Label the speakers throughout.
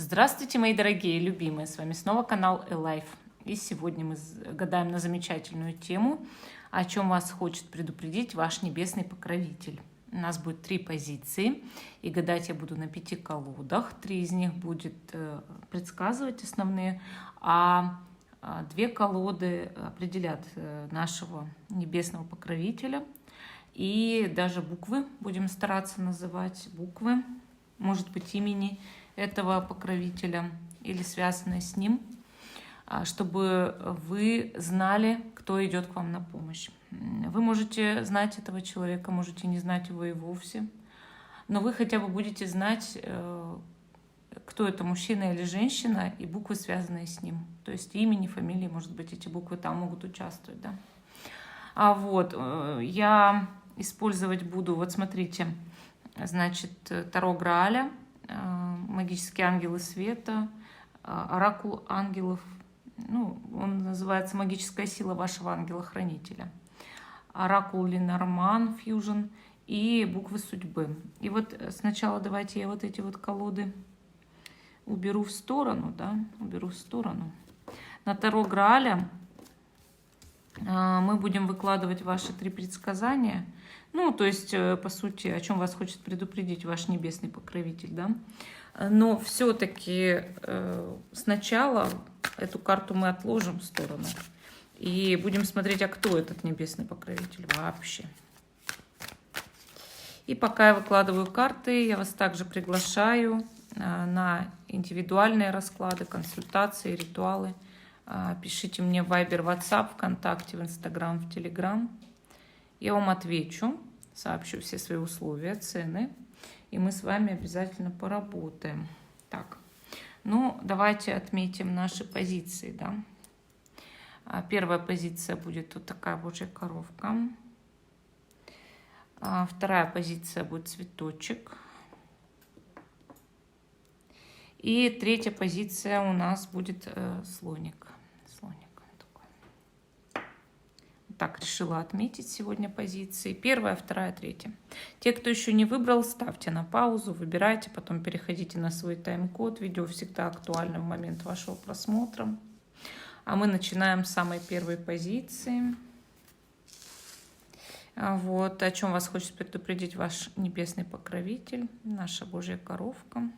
Speaker 1: Здравствуйте, мои дорогие и любимые! С вами снова канал Элайф. И сегодня мы гадаем на замечательную тему, о чем вас хочет предупредить ваш небесный покровитель. У нас будет 3 позиции, и гадать я буду на 5 колодах. 3 из них будет предсказывать основные, а 2 колоды определят нашего небесного покровителя. И даже буквы будем стараться называть, буквы, может быть, имени этого покровителя или связанные с ним, чтобы вы знали, кто идет к вам на помощь. Вы можете знать этого человека, можете не знать его и вовсе, но вы хотя бы будете знать, кто это, мужчина или женщина, и буквы, связанные с ним. То есть имени, фамилии, может быть, эти буквы там могут участвовать. Да? Я использовать буду, вот смотрите, значит, Таро Грааля, магические ангелы света, оракул ангелов, он называется «Магическая сила вашего ангела-хранителя», оракул Ленорман Фьюжн и буквы судьбы. И вот сначала давайте я вот эти вот колоды уберу в сторону, На Таро Грааля мы будем выкладывать ваши 3 предсказания. То есть, по сути, о чем вас хочет предупредить ваш небесный покровитель, да? Но все-таки сначала эту карту мы отложим в сторону и будем смотреть, а кто этот небесный покровитель вообще. И пока я выкладываю карты, я вас также приглашаю на индивидуальные расклады, консультации, ритуалы. Пишите мне в Viber, WhatsApp, ВКонтакте, в Instagram, в Telegram. Я вам отвечу, сообщу все свои условия, цены, и мы с вами обязательно поработаем. Так, давайте отметим наши позиции, да. Первая позиция будет вот такая Божья коровка. Вторая позиция будет цветочек. И третья позиция у нас будет слоник. Так, решила отметить сегодня позиции. 1, 2, 3. Те, кто еще не выбрал, ставьте на паузу, выбирайте, потом переходите на свой тайм-код. Видео всегда актуально в момент вашего просмотра. А мы начинаем с самой первой позиции. Вот, о чем вас хочет предупредить ваш небесный покровитель, наша Божья коровка.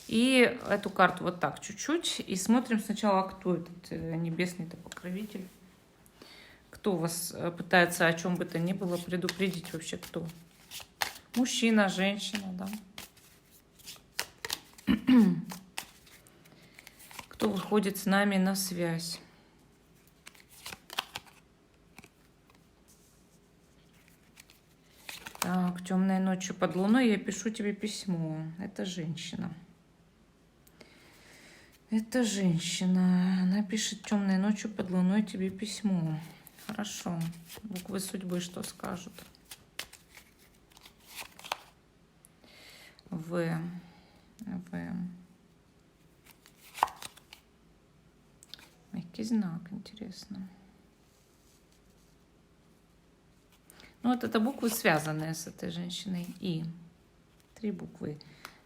Speaker 1: И эту карту вот так чуть-чуть. И смотрим сначала, кто этот небесный покровитель. Кто вас пытается о чем бы то ни было предупредить вообще, кто? Мужчина, женщина, да? Кто выходит с нами на связь? Так, темной ночью под луной я пишу тебе письмо. Это женщина. Это женщина. Она пишет темной ночью под луной тебе письмо. Хорошо. Буквы судьбы что скажут? В. Мягкий знак, интересно. Вот это буквы, связанные с этой женщиной. И. 3 буквы.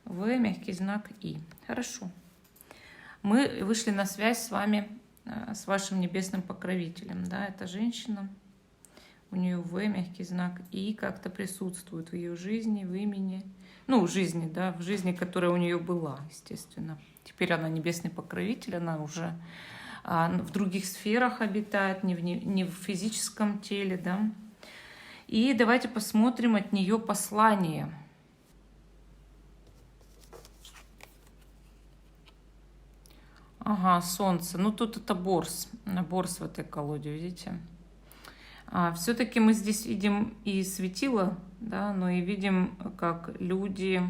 Speaker 1: В, мягкий знак И. Хорошо. Мы вышли на связь с вами, с вашим небесным покровителем, да, это женщина, у нее В, мягкий знак И, как-то присутствует в ее жизни, в имени, в жизни, да, в жизни, которая у нее была, естественно. Теперь она небесный покровитель, она уже в других сферах обитает, не в физическом теле, да. И давайте посмотрим от нее послание. Ага, солнце. Тут это борс. Борс в этой колоде, видите? Все-таки мы здесь видим и светило, да, но и видим, как люди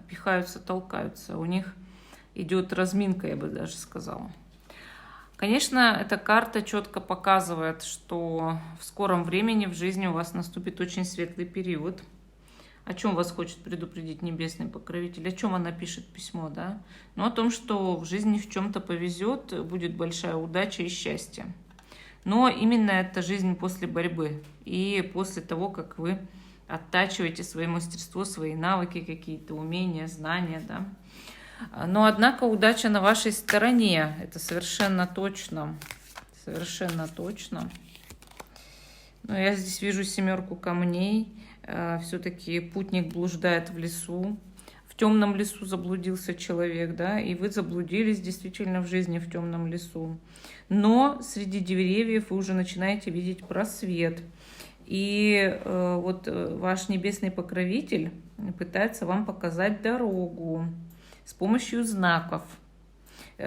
Speaker 1: пихаются, толкаются. У них идет разминка, я бы даже сказала. Конечно, эта карта четко показывает, что в скором времени в жизни у вас наступит очень светлый период. О чем вас хочет предупредить небесный покровитель? О чем она пишет письмо, да? О том, что в жизни в чем-то повезет, будет большая удача и счастье. Но именно это жизнь после борьбы и после того, как вы оттачиваете свое мастерство, свои навыки какие-то, умения, знания, да. Но, однако, удача на вашей стороне. Это совершенно точно. Совершенно точно. Но я здесь вижу 7 камней. Все-таки путник блуждает в лесу. В темном лесу заблудился человек, да, и вы заблудились действительно в жизни в темном лесу. Но среди деревьев вы уже начинаете видеть просвет. И вот ваш небесный покровитель пытается вам показать дорогу с помощью знаков.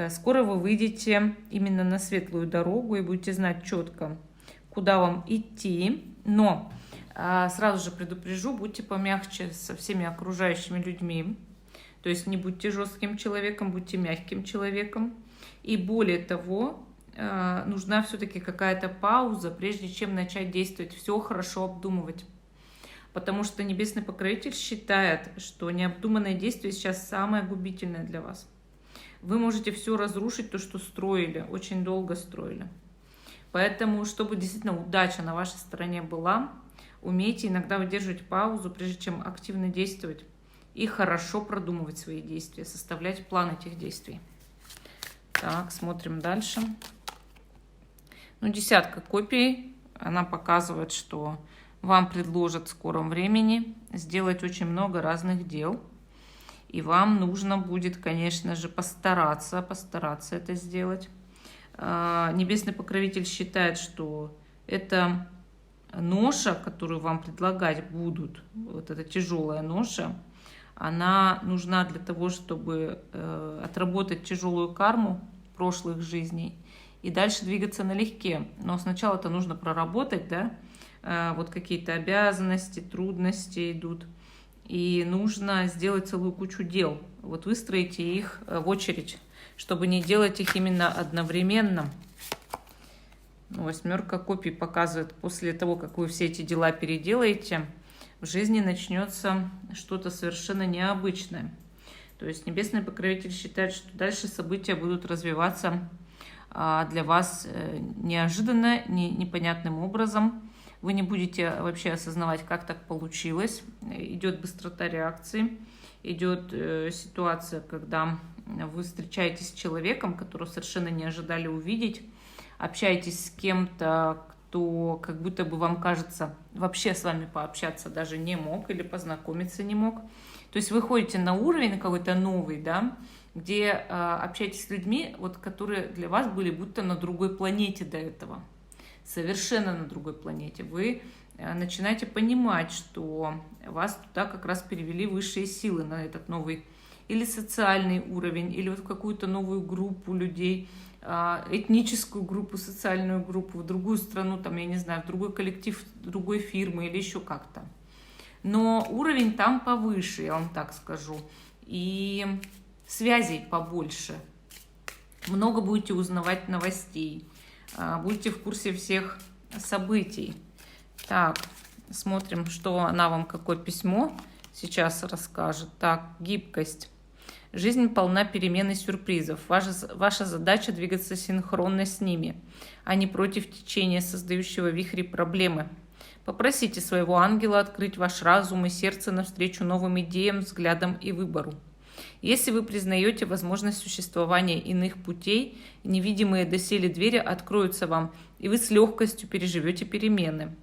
Speaker 1: Скоро вы выйдете именно на светлую дорогу и будете знать четко, куда вам идти. Но сразу же предупрежу, будьте помягче со всеми окружающими людьми. То есть не будьте жестким человеком, будьте мягким человеком. И более того, нужна все-таки какая-то пауза, прежде чем начать действовать. Все хорошо обдумывать. Потому что небесный покровитель считает, что необдуманное действие сейчас самое губительное для вас. Вы можете все разрушить, то, что строили, очень долго строили. Поэтому, чтобы действительно удача на вашей стороне была, умейте иногда выдерживать паузу, прежде чем активно действовать. И хорошо продумывать свои действия, составлять план этих действий. Так, смотрим дальше. Ну, 10 копий, она показывает, что вам предложат в скором времени сделать очень много разных дел. И вам нужно будет, конечно же, постараться это сделать. Небесный покровитель считает, что это ноша, которую вам предлагать будут, вот эта тяжелая ноша, она нужна для того, чтобы отработать тяжелую карму прошлых жизней и дальше двигаться налегке. Но сначала это нужно проработать, да, вот какие-то обязанности, трудности идут. И нужно сделать целую кучу дел. Вот выстроите их в очередь, чтобы не делать их именно одновременно. 8 копий показывает, после того, как вы все эти дела переделаете, в жизни начнется что-то совершенно необычное. То есть небесный покровитель считает, что дальше события будут развиваться для вас неожиданно, непонятным образом. Вы не будете вообще осознавать, как так получилось. Идет быстрота реакции, идет ситуация, когда вы встречаетесь с человеком, которого совершенно не ожидали увидеть, общаетесь с кем-то, кто, как будто бы вам кажется, вообще с вами пообщаться даже не мог или познакомиться не мог. То есть вы ходите на уровень какой-то новый, да, где общаетесь с людьми, вот, которые для вас были будто на другой планете до этого. Совершенно на другой планете. Вы начинаете понимать, что вас туда как раз перевели высшие силы, на этот новый или социальный уровень, или вот в какую-то новую группу людей, этническую группу, социальную группу, в другую страну, там, я не знаю, в другой коллектив, другой фирмы или еще как-то. Но уровень там повыше, я вам так скажу, и связей побольше. Много будете узнавать новостей. Будете в курсе всех событий. Так, смотрим, что она вам, какое письмо сейчас расскажет. Так, гибкость. Жизнь полна перемен и сюрпризов. Ваша задача двигаться синхронно с ними, а не против течения, создающего вихри проблемы. Попросите своего ангела открыть ваш разум и сердце навстречу новым идеям, взглядам и выбору. Если вы признаете возможность существования иных путей, невидимые доселе двери откроются вам, и вы с легкостью переживете перемены.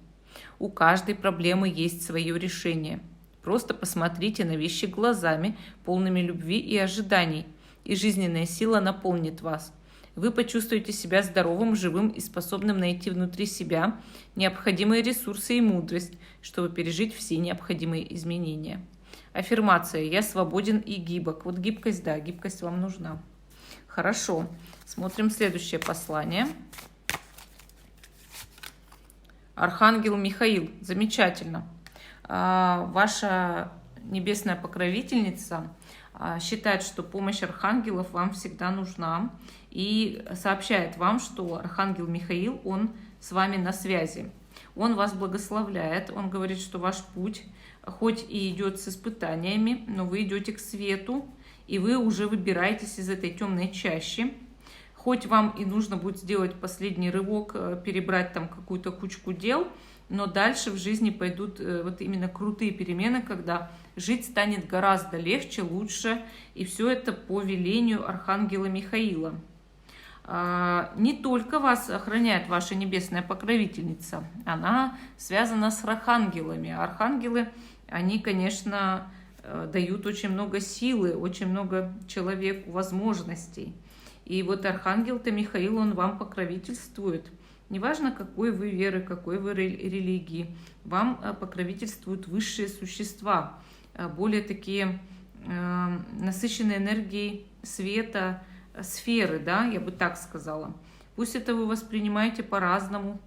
Speaker 1: У каждой проблемы есть свое решение. Просто посмотрите на вещи глазами, полными любви и ожиданий, и жизненная сила наполнит вас. Вы почувствуете себя здоровым, живым и способным найти внутри себя необходимые ресурсы и мудрость, чтобы пережить все необходимые изменения. Аффирмация «Я свободен и гибок». Вот гибкость, да, гибкость вам нужна. Хорошо. Смотрим следующее послание. Архангел Михаил. Замечательно. Ваша небесная покровительница считает, что помощь архангелов вам всегда нужна. И сообщает вам, что Архангел Михаил, он с вами на связи. Он вас благословляет. Он говорит, что ваш путь хоть и идет с испытаниями, но вы идете к свету, и вы уже выбираетесь из этой темной чащи. Хоть вам и нужно будет сделать последний рывок, перебрать там какую-то кучку дел, но дальше в жизни пойдут вот именно крутые перемены, когда жить станет гораздо легче, лучше, и все это по велению Архангела Михаила. Не только вас охраняет ваша небесная покровительница, она связана с архангелами. Архангелы, они, конечно, дают очень много силы, очень много человеку возможностей. И вот архангел-то Михаил, он вам покровительствует. Неважно, какой вы веры, какой вы религии, вам покровительствуют высшие существа, более такие насыщенные энергией света, сферы, да, я бы так сказала. Пусть это вы воспринимаете по-разному,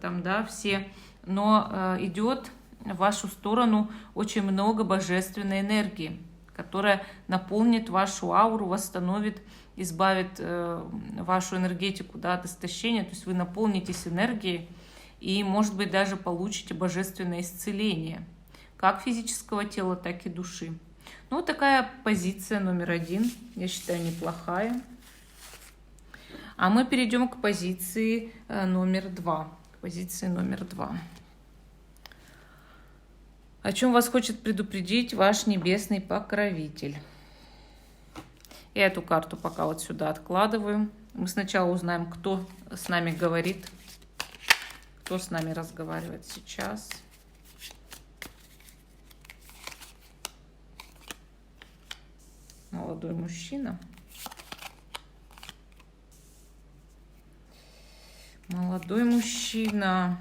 Speaker 1: там, да, все, но идет в вашу сторону очень много божественной энергии, которая наполнит вашу ауру, восстановит, избавит вашу энергетику, да, от истощения, то есть вы наполнитесь энергией и, может быть, даже получите божественное исцеление, как физического тела, так и души. Ну, вот такая позиция номер 1, я считаю, неплохая. А мы перейдем к позиции номер 2. О чем вас хочет предупредить ваш небесный покровитель? Я эту карту пока вот сюда откладываю. Мы сначала узнаем, кто с нами говорит, кто с нами разговаривает сейчас. Молодой мужчина. Молодой мужчина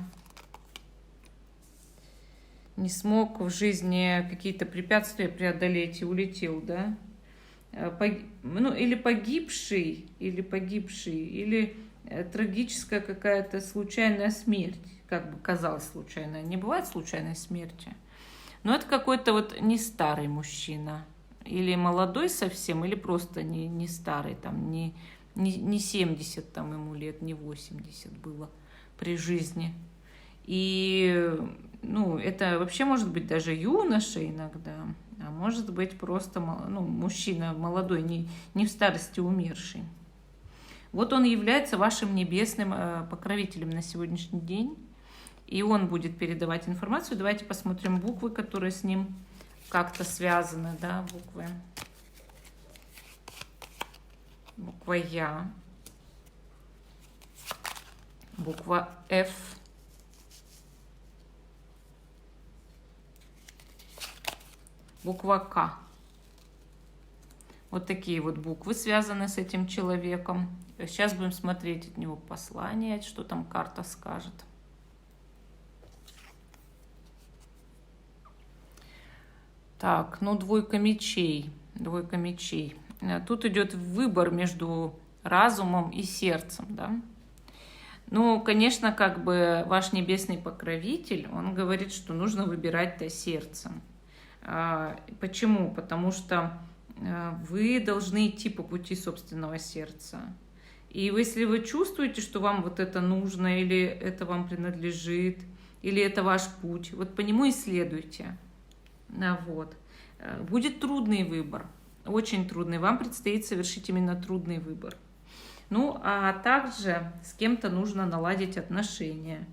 Speaker 1: не смог в жизни какие-то препятствия преодолеть и улетел, да? Ну, или погибший, или трагическая какая-то случайная смерть, как бы казалось случайная. Не бывает случайной смерти. Но это какой-то вот не старый мужчина. Или молодой совсем, или просто не старый, там, не 70 там, ему лет, не 80 было при жизни. И ну, это вообще может быть даже юноша иногда, а может быть просто мужчина молодой, не в старости умерший. Вот он является вашим небесным покровителем на сегодняшний день, и он будет передавать информацию. Давайте посмотрим буквы, которые с ним как-то связаны, да, буквы. Буква Я, буква Ф, буква К. Вот такие вот буквы связаны с этим человеком. Сейчас будем смотреть от него послание, что там карта скажет. Так, ну двойка мечей. Тут идет выбор между разумом и сердцем, да. Ну, конечно, как бы ваш небесный покровитель, он говорит, что нужно выбирать-то сердцем. Почему? Потому что вы должны идти по пути собственного сердца. И если вы чувствуете, что вам вот это нужно, или это вам принадлежит, или это ваш путь, вот по нему и следуйте. Вот. Будет трудный выбор, очень трудный. Вам предстоит совершить именно трудный выбор. Ну, а также с кем-то нужно наладить отношения.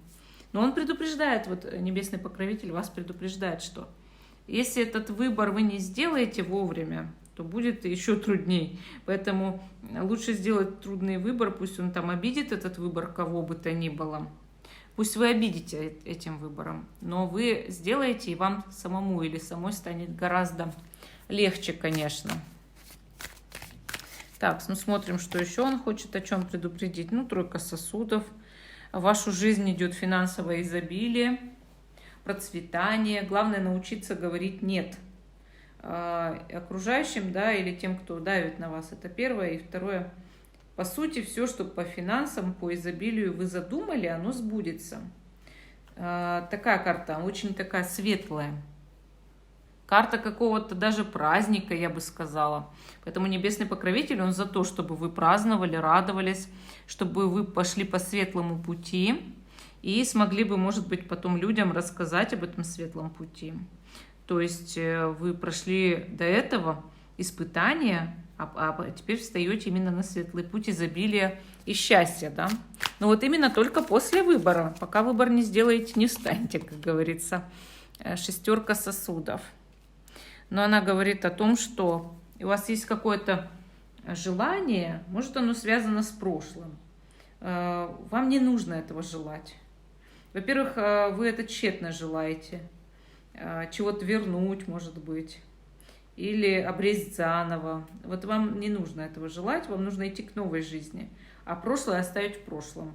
Speaker 1: Но он предупреждает, вот небесный покровитель вас предупреждает, что если этот выбор вы не сделаете вовремя, то будет еще трудней. Поэтому лучше сделать трудный выбор, пусть он там обидит этот выбор, кого бы то ни было. Пусть вы обидите этим выбором, но вы сделаете, и вам самому или самой станет гораздо легче, конечно. Так, ну смотрим, что еще он хочет, о чем предупредить. Ну, тройка сосудов. В вашу жизнь идет финансовое изобилие, процветание. Главное научиться говорить «нет» окружающим, да, или тем, кто давит на вас. Это первое. И второе. По сути, все, что по финансам, по изобилию вы задумали, оно сбудется. Такая карта, очень такая светлая. Карта какого-то даже праздника, я бы сказала. Поэтому небесный покровитель, он за то, чтобы вы праздновали, радовались, чтобы вы пошли по светлому пути и смогли бы, может быть, потом людям рассказать об этом светлом пути. То есть вы прошли до этого испытания, а теперь встаете именно на светлый путь изобилия и счастья, да. Но вот именно только после выбора. Пока выбор не сделаете, не встаньте, как говорится. Шестерка сосудов. Но она говорит о том, что у вас есть какое-то желание, может, оно связано с прошлым. Вам не нужно этого желать. Во-первых, вы это тщетно желаете. Чего-то вернуть, может быть. Или обрезать заново. Вот вам не нужно этого желать, вам нужно идти к новой жизни. А прошлое оставить в прошлом.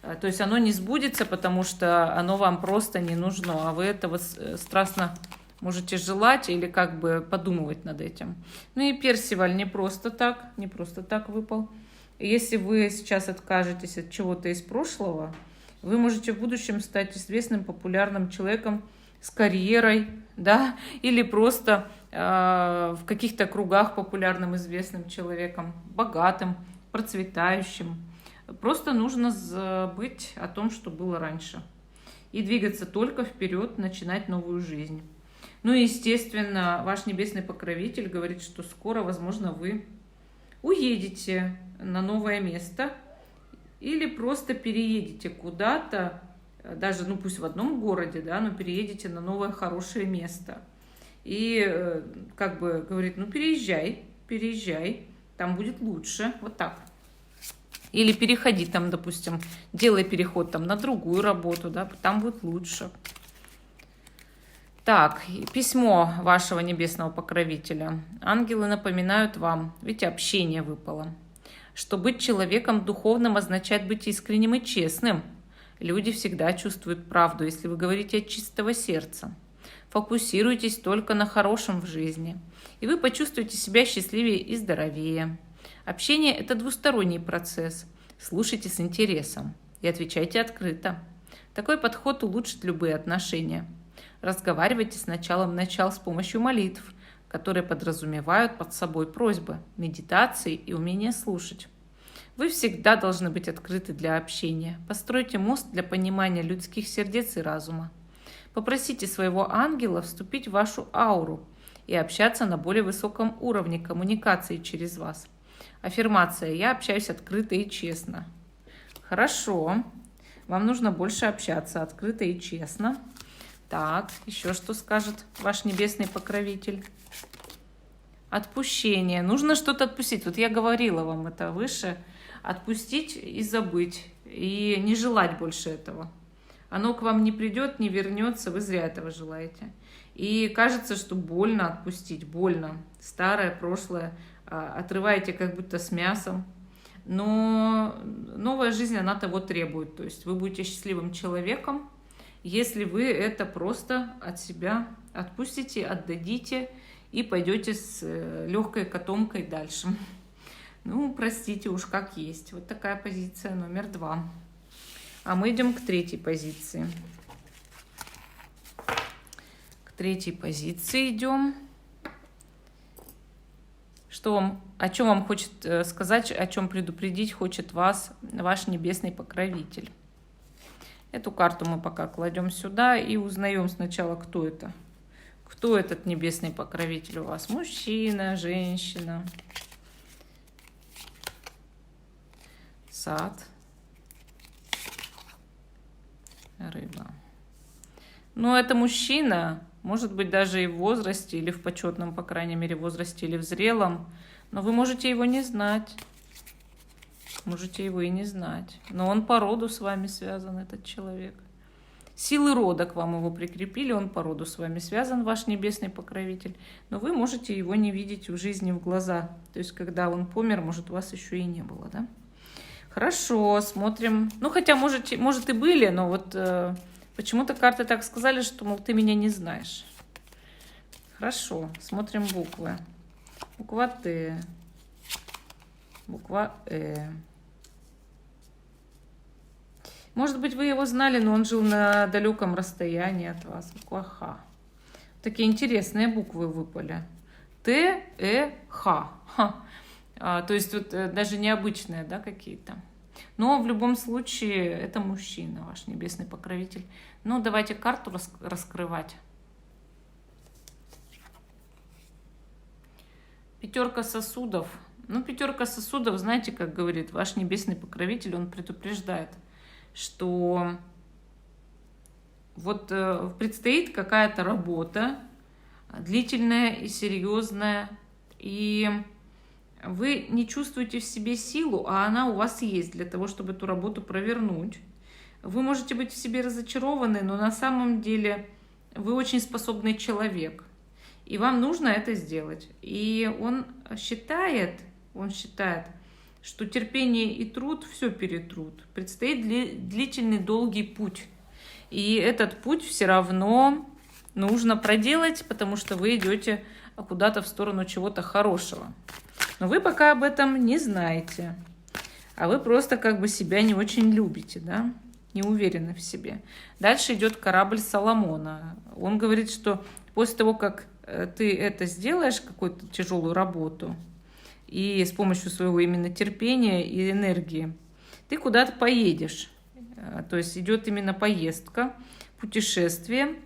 Speaker 1: То есть оно не сбудется, потому что оно вам просто не нужно. А вы этого страстно можете желать или как бы подумывать над этим. Ну и Персиваль не просто так выпал. Если вы сейчас откажетесь от чего-то из прошлого, вы можете в будущем стать известным, популярным человеком с карьерой, да, или просто в каких-то кругах популярным, известным человеком, богатым, процветающим. Просто нужно забыть о том, что было раньше. И двигаться только вперед, начинать новую жизнь. Ну и, естественно, ваш небесный покровитель говорит, что скоро, возможно, вы уедете на новое место или просто переедете куда-то, даже, ну пусть в одном городе, да, но переедете на новое хорошее место. И как бы говорит, ну переезжай, там будет лучше, вот так. Или переходи там, допустим, делай переход там на другую работу, да, там будет лучше. Так, письмо вашего небесного покровителя. Ангелы напоминают вам, видите, общение выпало, что быть человеком духовным означает быть искренним и честным. Люди всегда чувствуют правду, если вы говорите от чистого сердца. Фокусируйтесь только на хорошем в жизни, и вы почувствуете себя счастливее и здоровее. Общение – это двусторонний процесс. Слушайте с интересом и отвечайте открыто. Такой подход улучшит любые отношения. Разговаривайте с началом начал с помощью молитв, которые подразумевают под собой просьбы, медитации и умение слушать. Вы всегда должны быть открыты для общения. Постройте мост для понимания людских сердец и разума. Попросите своего ангела вступить в вашу ауру и общаться на более высоком уровне коммуникации через вас. Аффирмация «Я общаюсь открыто и честно». Хорошо. Вам нужно больше общаться открыто и честно. Так, еще что скажет ваш небесный покровитель? Отпущение. Нужно что-то отпустить. Вот я говорила вам это выше. Отпустить и забыть. И не желать больше этого. Оно к вам не придет, не вернется. Вы зря этого желаете. И кажется, что больно отпустить. Больно. Старое, прошлое. Отрываете как будто с мясом. Но новая жизнь, она того требует. То есть вы будете счастливым человеком, если вы это просто от себя отпустите, отдадите и пойдете с легкой котомкой дальше. Ну, простите уж как есть. Вот такая позиция номер 2. А мы идем к третьей позиции. К третьей позиции идем. О чем вам хочет сказать, о чем предупредить хочет вас ваш небесный покровитель. Эту карту мы пока кладем сюда и узнаем сначала, кто это. Кто этот небесный покровитель у вас? Мужчина, женщина. Сад. Рыба. Но это мужчина, может быть, даже и в возрасте, или в почетном, по крайней мере, возрасте, или в зрелом. Но вы можете его не знать. Можете его и не знать. Но он по роду с вами связан, этот человек. Силы рода к вам его прикрепили, он по роду с вами связан, ваш небесный покровитель. Но вы можете его не видеть в жизни в глаза. То есть, когда он помер, может, вас еще и не было, да? Хорошо, смотрим. Ну, хотя, может и были, но вот почему-то карты так сказали, что, мол, ты меня не знаешь. Хорошо, смотрим буквы. Буква Т. Буква Э. Может быть, вы его знали, но он жил на далеком расстоянии от вас. Буква Х. Такие интересные буквы выпали. Т, Э, Х. То есть вот даже необычные, да, какие-то. Но в любом случае это мужчина, ваш небесный покровитель. Ну, давайте карту раскрывать. Пятерка сосудов. Ну, пятерка сосудов, знаете, как говорит ваш небесный покровитель, он предупреждает, что вот предстоит какая-то работа длительная и серьезная, и вы не чувствуете в себе силу, а она у вас есть для того, чтобы эту работу провернуть. Вы можете быть в себе разочарованы, но на самом деле вы очень способный человек, и вам нужно это сделать. И он считает, что терпение и труд все перетрут. Предстоит длительный, долгий путь. И этот путь все равно нужно проделать, потому что вы идете куда-то в сторону чего-то хорошего. Но вы пока об этом не знаете. А вы просто как бы себя не очень любите, да? Не уверены в себе. Дальше идет корабль Соломона. Он говорит, что после того, как ты это сделаешь, какую-то тяжелую работу, и с помощью своего именно терпения и энергии, ты куда-то поедешь. То есть идет именно поездка, путешествие.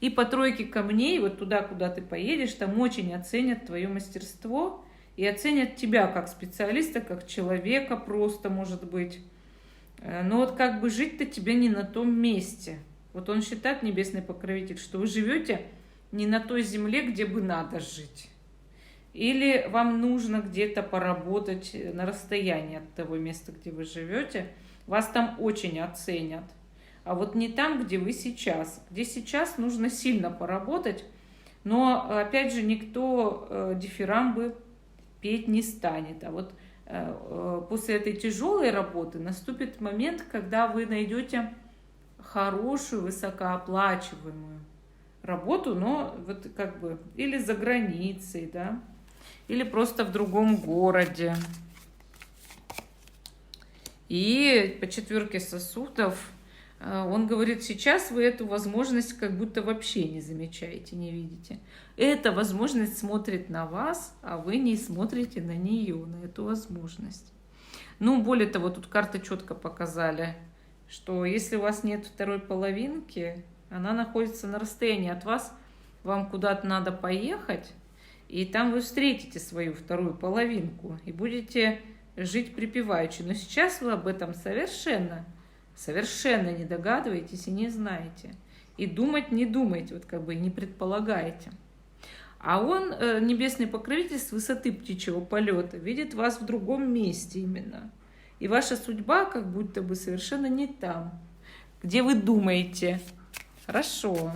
Speaker 1: И по тройке камней, вот туда, куда ты поедешь, там очень оценят твое мастерство и оценят тебя как специалиста, как человека просто, может быть. Но вот как бы жить-то тебе не на том месте. Вот он считает, небесный покровитель, что вы живете не на той земле, где бы надо жить. Или вам нужно где-то поработать на расстоянии от того места, где вы живете. Вас там очень оценят. А вот не там, где вы сейчас. Где сейчас нужно сильно поработать. Но, опять же, никто дифирамбы петь не станет. А вот после этой тяжелой работы наступит момент, когда вы найдете хорошую, высокооплачиваемую работу, но вот как бы или за границей, да, или просто в другом городе. И по четверке сосудов он говорит, сейчас вы эту возможность как будто вообще не замечаете, не видите. Эта возможность смотрит на вас, а вы не смотрите на нее, на эту возможность. Ну, более того, тут карты четко показали, что если у вас нет второй половинки, она находится на расстоянии от вас, вам куда-то надо поехать, и там вы встретите свою вторую половинку и будете жить припеваючи. Но сейчас вы об этом совершенно не догадываетесь и не знаете. И думать не думаете, вот как бы не предполагаете. А он, небесный покровитель, с высоты птичьего полета, видит вас в другом месте именно. И ваша судьба как будто бы совершенно не там, где вы думаете. Хорошо.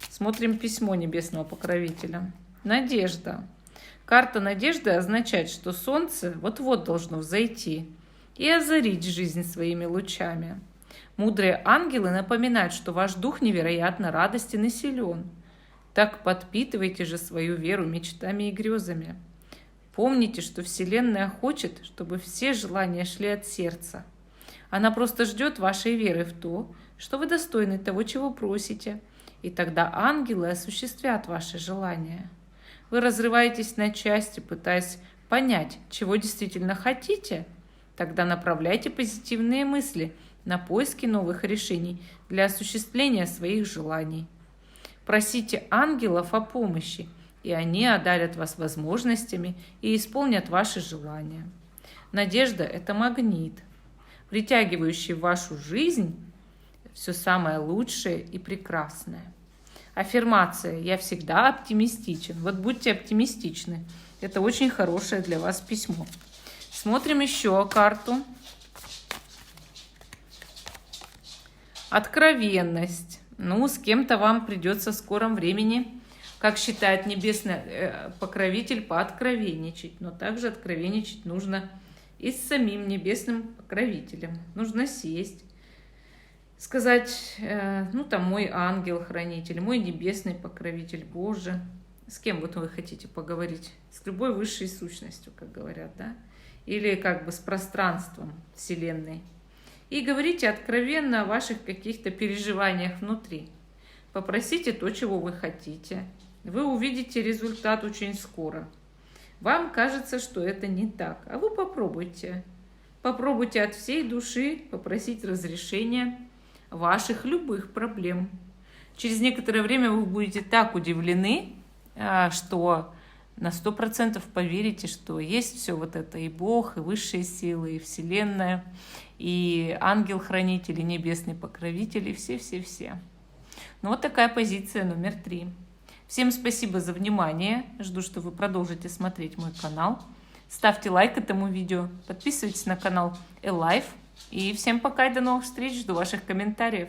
Speaker 1: Смотрим письмо небесного покровителя. Надежда. Карта надежды означает, что солнце вот-вот должно взойти и озарить жизнь своими лучами. Мудрые ангелы напоминают, что ваш дух невероятно радостен и силен. Так подпитывайте же свою веру мечтами и грезами. Помните, что Вселенная хочет, чтобы все желания шли от сердца. Она просто ждет вашей веры в то, что вы достойны того, чего просите, и тогда ангелы осуществят ваши желания. Вы разрываетесь на части, пытаясь понять, чего действительно хотите? Тогда направляйте позитивные мысли на поиски новых решений для осуществления своих желаний. Просите ангелов о помощи, и они одарят вас возможностями и исполнят ваши желания. Надежда – это магнит, притягивающий в вашу жизнь все самое лучшее и прекрасное. Аффирмация «Я всегда оптимистичен». Вот будьте оптимистичны. Это очень хорошее для вас письмо. Смотрим еще карту. Откровенность. Ну, с кем-то вам придется в скором времени, как считает небесный покровитель, пооткровенничать. Но также откровенничать нужно и с самим небесным покровителем. Нужно сесть, сказать, ну там мой ангел-хранитель, мой небесный покровитель, Боже. С кем вот вы хотите поговорить? С любой высшей сущностью, как говорят, да? Или как бы с пространством Вселенной. И говорите откровенно о ваших каких-то переживаниях внутри. Попросите то, чего вы хотите. Вы увидите результат очень скоро. Вам кажется, что это не так, а вы попробуйте. Попробуйте от всей души попросить разрешения ваших любых проблем. Через некоторое время вы будете так удивлены, что на 100% поверите, что есть все вот это, и Бог, и высшие силы, и Вселенная, и ангел-хранитель, и небесный покровитель, и все-все-все. Ну вот такая позиция номер 3. Всем спасибо за внимание. Жду, что вы продолжите смотреть мой канал. Ставьте лайк этому видео, подписывайтесь на канал Alive. И всем пока и до новых встреч. Жду ваших комментариев.